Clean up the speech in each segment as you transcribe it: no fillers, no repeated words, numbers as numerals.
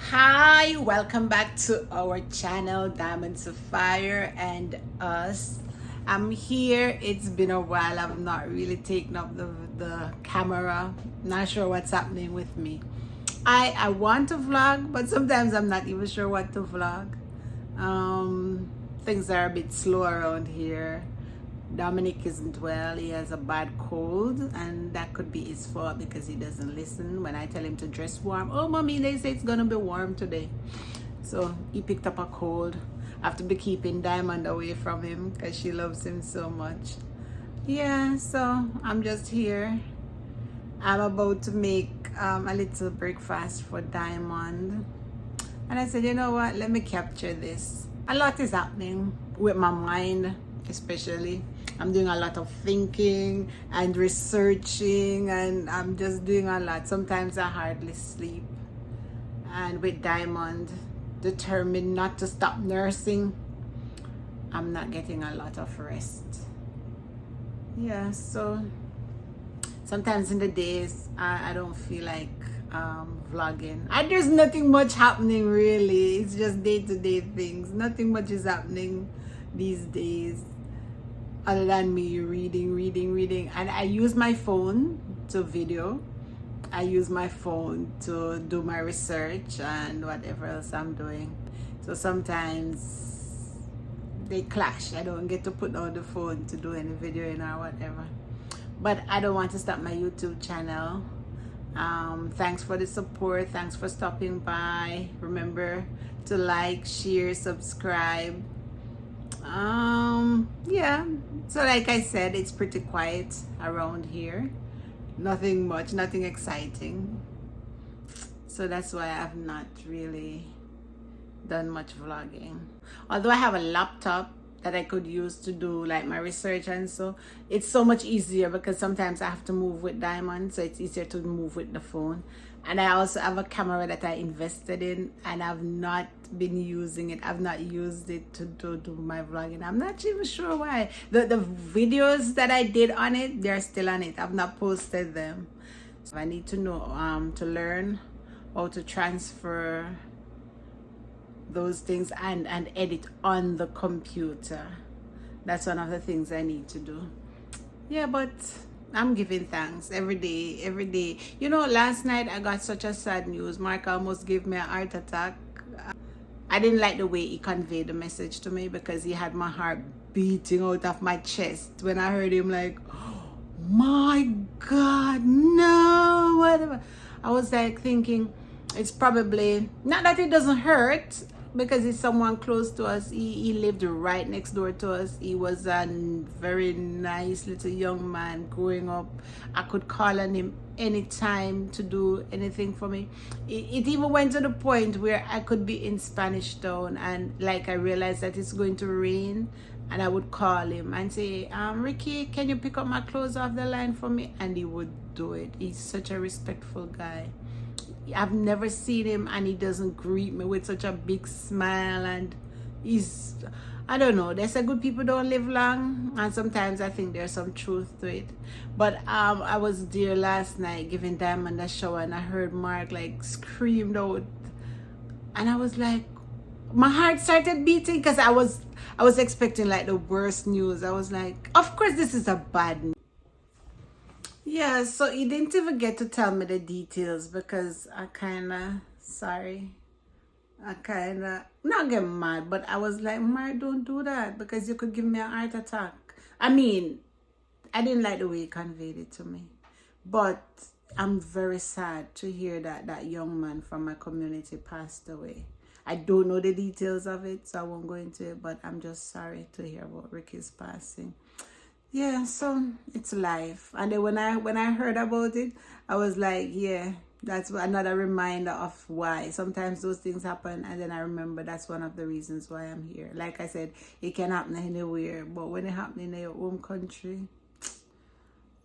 Hi, welcome back to our channel Diamond-Sapphire and us. I'm here. It's been a while. I've not really taken up the camera. Not sure what's happening with me. I want to vlog, but sometimes I'm not even sure what to vlog. Things are a bit slow around here. Dominic isn't well. He has a bad cold, and that could be his fault because he doesn't listen when I tell him to dress warm. Oh, mommy, they say it's gonna be warm today. So he picked up a cold. I have to be keeping Diamond away from him because she loves him so much. Yeah, so I'm just here. I'm about to make a little breakfast for Diamond. And I said, you know what? Let me capture this. A lot is happening with my mind, especially. I'm doing a lot of thinking and researching, and I'm just doing a lot. Sometimes I hardly sleep. And with Diamond, determined not to stop nursing, I'm not getting a lot of rest. Yeah, so sometimes in the days, I don't feel like vlogging. There's nothing much happening really. It's just day-to-day things. Nothing much is happening these days other than me reading. And I use my phone to video. I use my phone to do my research and whatever else I'm doing. So sometimes they clash. I don't get to put down the phone to do any videoing or whatever. But I don't want to stop my YouTube channel. Thanks for the support. Thanks for stopping by. Remember to like, share, subscribe. Yeah, so like I said, it's pretty quiet around here. Nothing much, nothing exciting. So that's why I've not really done much vlogging. Although I have a laptop that I could use to do like my research, and so it's so much easier because sometimes I have to move with Diamond, so it's easier to move with the phone. And I also have a camera that I invested in, and I've not been using it. I've not used it to do my vlogging. I'm not even sure why. The videos that I did on it, they're still on it. I've not posted them. So I need to know to learn how to transfer those things and edit on the computer. That's one of the things I need to do. Yeah, but I'm giving thanks every day. You know, last night I got such a sad news. Mark almost gave me a heart attack. I didn't like the way he conveyed the message to me because he had my heart beating out of my chest when I heard him like, oh, my God, no, whatever. I was like thinking, it's probably, not that it doesn't hurt, because he's someone close to us. He lived right next door to us. He was a very nice little young man growing up. I could call on him anytime to do anything for me. It even went to the point where I could be in Spanish Town, and like I realized that it's going to rain, and I would call him and say, Ricky, can you pick up my clothes off the line for me? And he would do it. He's such a respectful guy. I've never seen him and he doesn't greet me with such a big smile, and he's, I don't know, they say good people don't live long, and sometimes I think there's some truth to it. But I was there last night giving Diamond a shower, and I heard Mark like screamed out, and I was like, my heart started beating because I was expecting like the worst news. I was like, of course this is a bad news. Yeah, so he didn't even get to tell me the details because I not get mad, but I was like, Mark, don't do that because you could give me a heart attack. I mean, I didn't like the way he conveyed it to me, but I'm very sad to hear that that young man from my community passed away. I don't know the details of it, so I won't go into it, but I'm just sorry to hear about Ricky's passing. Yeah, so it's life. And then when I heard about it, I was like, yeah, that's another reminder of why sometimes those things happen, and then I remember that's one of the reasons why I'm here. Like I said, it can happen anywhere, but when it happens in your home country,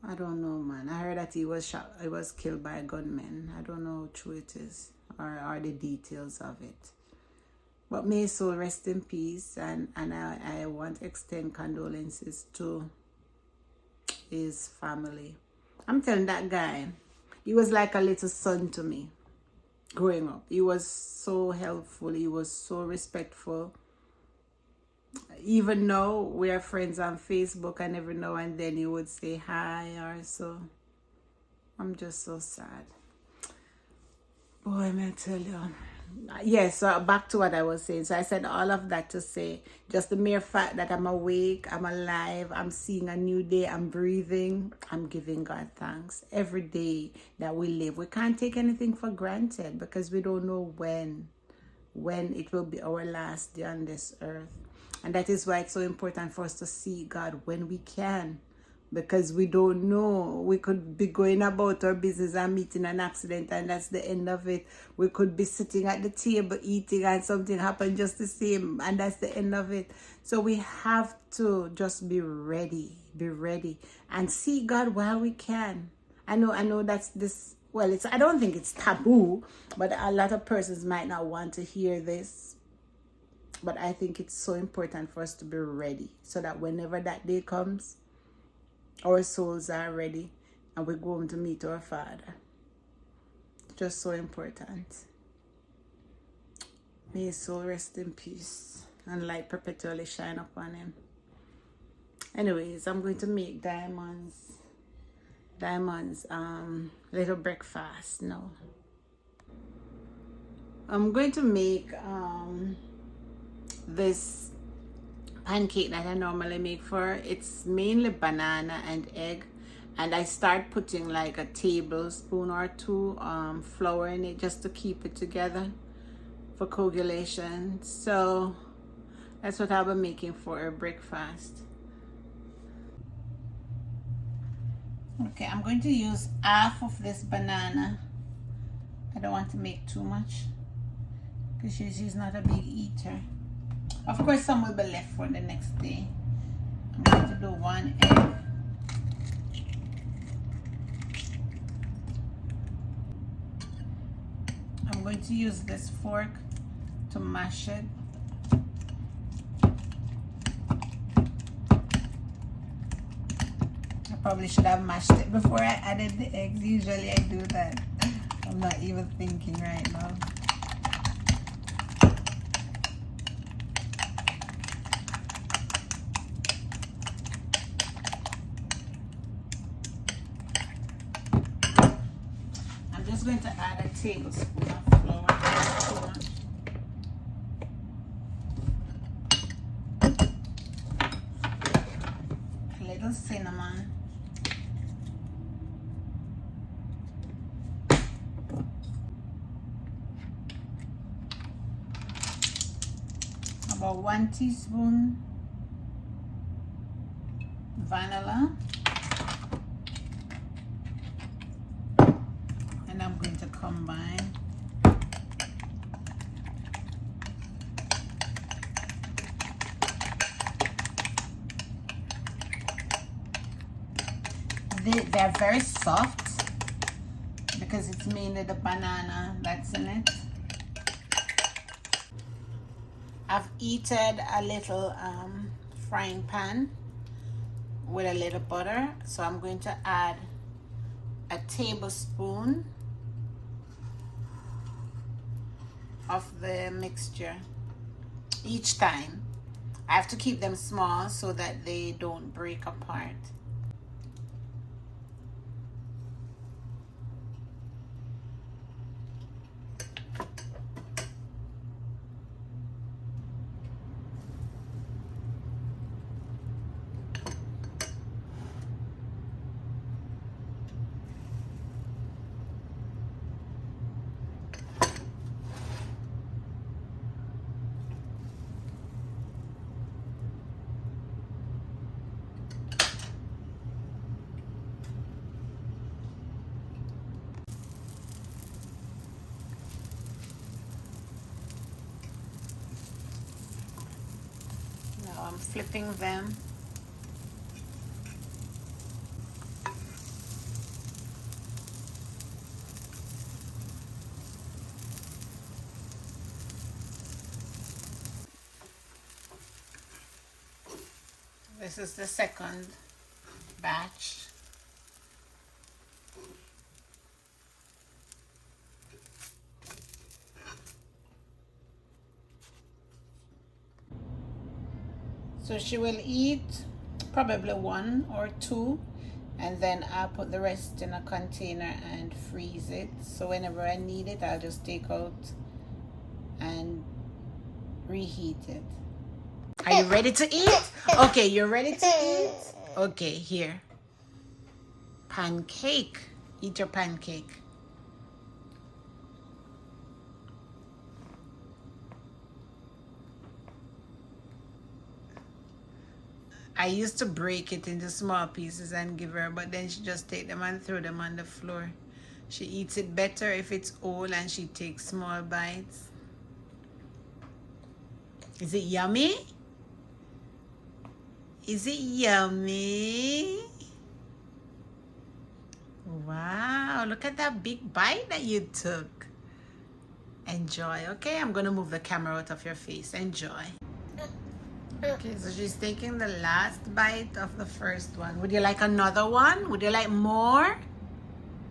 I don't know, man. I heard that he was shot, he was killed by a gunman. I don't know how true it is or the details of it. But may his soul rest in peace, and I want to extend condolences to his family. I'm telling that guy, he was like a little son to me. growing up. He was so helpful. He was so respectful. Even now, we are friends on Facebook, and every now and then he would say hi or so. I'm just so sad. Boy, may I tell you. Yes, so back to what I was saying. So I said all of that to say just the mere fact that I'm awake, I'm alive, I'm seeing a new day, I'm breathing, I'm giving God thanks every day that we live. We can't take anything for granted because we don't know when it will be our last day on this earth. And that is why it's so important for us to see God when we can, because we don't know. We could be going about our business and meeting an accident, and that's the end of it. We could be sitting at the table eating and something happened just the same, and that's the end of it. So we have to just be ready, and see God while we can. I know that's this. Well, I don't think it's taboo, but a lot of persons might not want to hear this. But I think it's so important for us to be ready so that whenever that day comes, our souls are ready and we go home to meet our Father. Just so important. May his soul rest in peace and light perpetually shine upon him. Anyways, I'm going to make Diamond's little breakfast now. I'm going to make this pancake that I normally make for her. It's mainly banana and egg, and I start putting like a tablespoon or two flour in it just to keep it together for coagulation. So that's what I'll be making for her breakfast. Okay, I'm going to use half of this banana. I don't want to make too much because she's not a big eater. Of course, some will be left for the next day. I'm going to do 1 egg. I'm going to use this fork to mash it. I probably should have mashed it before I added the eggs. Usually I do that. I'm not even thinking right now. I'm just going to add a tablespoon of flour. A little cinnamon. About 1 teaspoon vanilla. And I'm going to combine. They're very soft because it's mainly the banana that's in it. I've heated a little frying pan with a little butter, so I'm going to add a tablespoon of the mixture each time. I have to keep them small so that they don't break apart. Now I'm flipping them. This is the second batch. So she will eat probably 1 or 2, and then I'll put the rest in a container and freeze it. So whenever I need it, I'll just take out and reheat it. Are you ready to eat? Okay, you're ready to eat? Okay, here. Pancake. Eat your pancake. I used to break it into small pieces and give her, but then she just take them and throw them on the floor. She eats it better if it's whole and she takes small bites. Is it yummy? Is it yummy? Wow, look at that big bite that you took. Enjoy. Okay, I'm gonna move the camera out of your face. Enjoy. Okay, so she's taking the last bite of the first one. Would you like another one? Would you like more?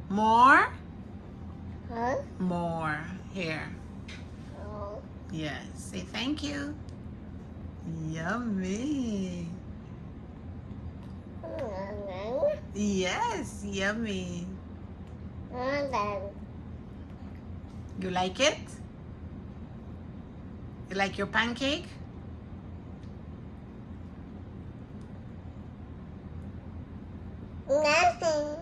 More? Huh? More. Here. Oh. Yes. Say thank you. Yummy. Yes, yummy. You like it? You like your pancake? Nothing.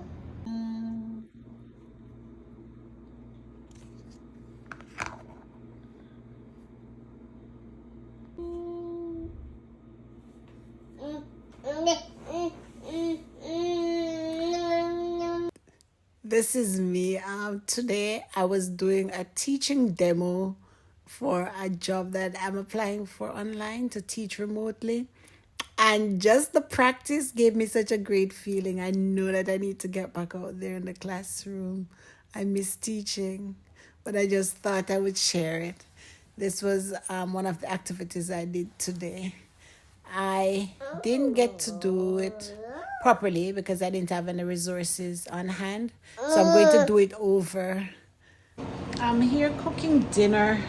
This is me. Today I was doing a teaching demo for a job that I'm applying for online to teach remotely. And just the practice gave me such a great feeling. I know that I need to get back out there in the classroom. I miss teaching, but I just thought I would share it. This was one of the activities I did today. I didn't get to do it properly because I didn't have any resources on hand. So I'm going to do it over. I'm here cooking dinner.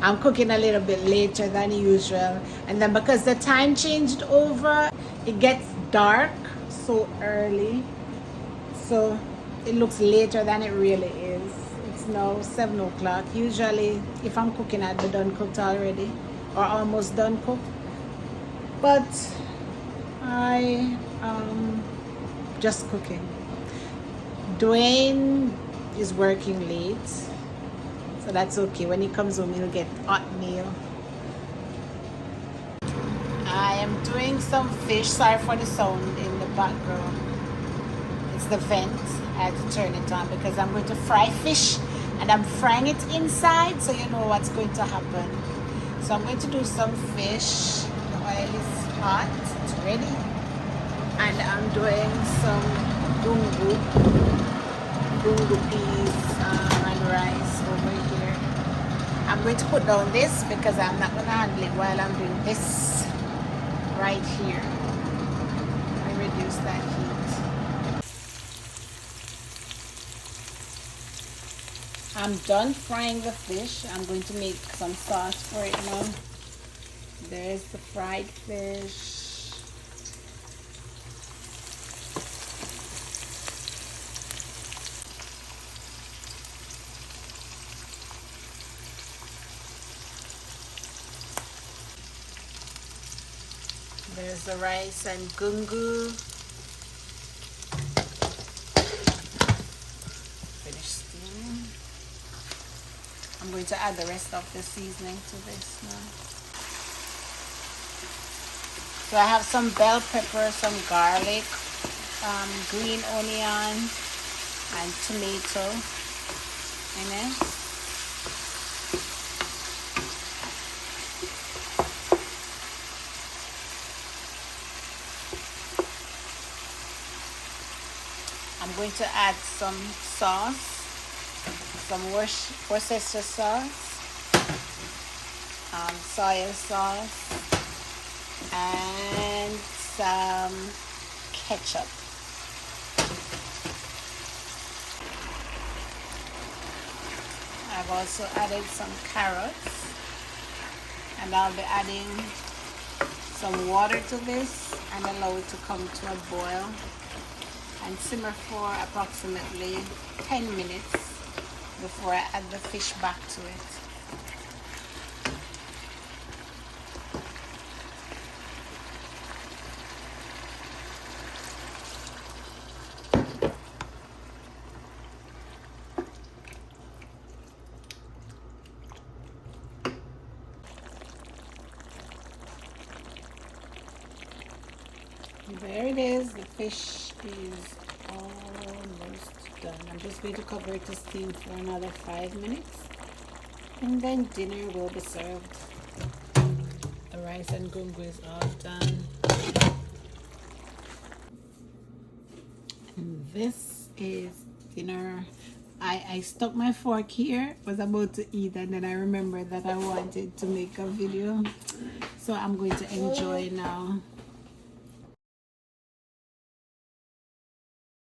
I'm cooking a little bit later than usual. And then because the time changed over, it gets dark so early. So it looks later than it really is. It's now 7 o'clock. Usually, if I'm cooking, I'd be done cooked already or almost done cooked. But I just cooking. Dwayne is working late, so that's okay. When he comes home, he'll get hot meal. I am doing some fish. Sorry for the sound in the background. It's the vent. I had to turn it on because I'm going to fry fish, and I'm frying it inside, so you know what's going to happen. So I'm going to do some fish. The oil is hot. It's ready. And I'm doing some gungu peas and rice over here. I'm going to put down this because I'm not going to handle it while I'm doing this right here. I reduce that heat. I'm done frying the fish. I'm going to make some sauce for it now. There's the fried fish. There's the rice and gungu. Finish steaming. I'm going to add the rest of the seasoning to this now. So I have some bell pepper, some garlic, green onion, and tomato in it. I'm going to add some sauce, some Worcestershire sauce, soy sauce, and some ketchup. I've also added some carrots, and I'll be adding some water to this and allow it to come to a boil and simmer for approximately 10 minutes before I add the fish back to it. There it is. The fish is almost done. I'm just going to cover it to steam for another 5 minutes and then dinner will be served. The rice and gungo is all done. And this is dinner. I stuck my fork here, was about to eat, and then I remembered that I wanted to make a video. So I'm going to enjoy now.